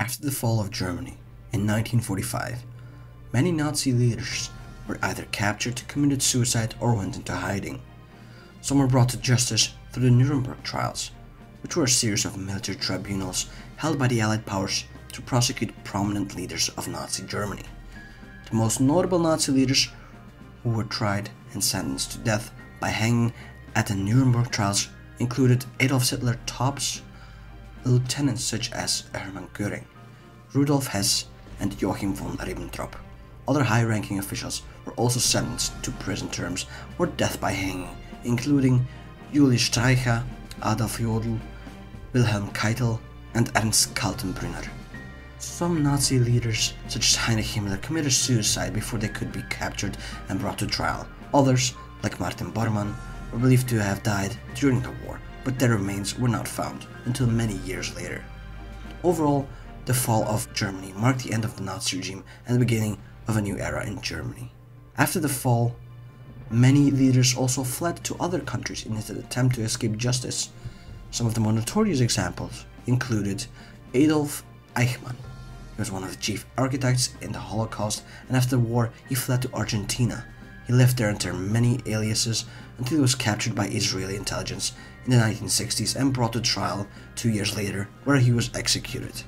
After the fall of Germany in 1945, many Nazi leaders were either captured, committed suicide, or went into hiding. Some were brought to justice through the Nuremberg trials, which were a series of military tribunals held by the Allied powers to prosecute prominent leaders of Nazi Germany. The most notable Nazi leaders who were tried and sentenced to death by hanging at the Nuremberg trials included Adolf Hitler's tops lieutenants such as Hermann Göring, Rudolf Hess, and Joachim von Ribbentrop. Other high-ranking officials were also sentenced to prison terms or death by hanging, including Julius Streicher, Adolf Jodl, Wilhelm Keitel, and Ernst Kaltenbrunner. Some Nazi leaders, such as Heinrich Himmler, committed suicide before they could be captured and brought to trial. Others, like Martin Bormann, were believed to have died during the war, but their remains were not found until many years later. Overall, the fall of Germany marked the end of the Nazi regime and the beginning of a new era in Germany. After the fall, many leaders also fled to other countries in an attempt to escape justice. Some of the more notorious examples included Adolf EICHMANN. He was one of the chief architects in the Holocaust, and after the war he fled to Argentina. He lived there under many aliases until he was captured by Israeli intelligence in the 1960s and brought to trial 2 years later, where he was executed.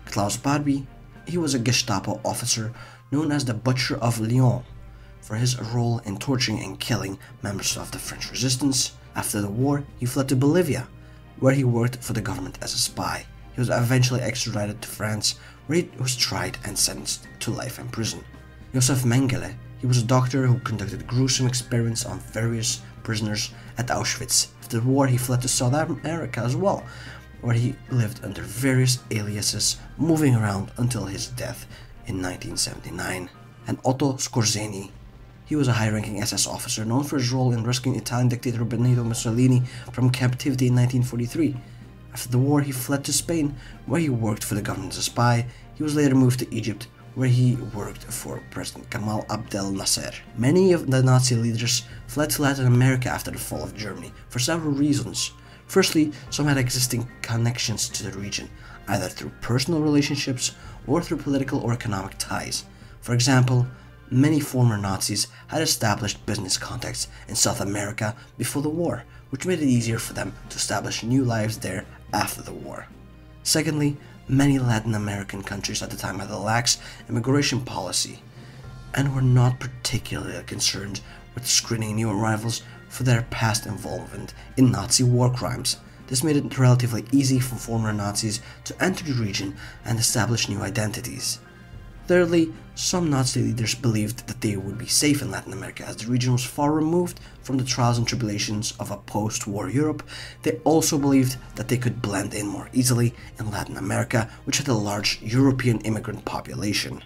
KLAUS BARBIE, he was a Gestapo officer known as the Butcher of Lyon for his role in torturing and killing members of the French resistance. After the war, he fled to Bolivia, where he worked for the government as a spy. He was eventually extradited to France, where he was tried and sentenced to life in prison. JOSEF Mengele, he was a doctor who conducted gruesome experiments on various prisoners at Auschwitz. After the war, he fled to South America as well, where he lived under various aliases, moving around until his death in 1979. And OTTO SKORZENY, he was a high-ranking SS officer known for his role in rescuing Italian dictator Benito Mussolini from captivity in 1943. After the war, he fled to Spain, where he worked for the government as a spy. He was later moved to Egypt, where he worked for President Gamal Abdel Nasser. Many of the Nazi leaders fled to Latin America after the fall of Germany for several reasons. Firstly, some had existing connections to the region, either through personal relationships or through political or economic ties. For example, many former Nazis had established business contacts in South America before the war, which made it easier for them to establish new lives there after the war. Secondly, many Latin American countries at the time had a lax immigration policy and were not particularly concerned with screening new arrivals for their past involvement in Nazi war crimes. This made it relatively easy for former Nazis to enter the region and establish new identities. Thirdly, some Nazi leaders believed that they would be safe in Latin America as the region was far removed from the trials and tribulations of a post-war Europe. They also believed that they could blend in more easily in Latin America, which had a large European immigrant population.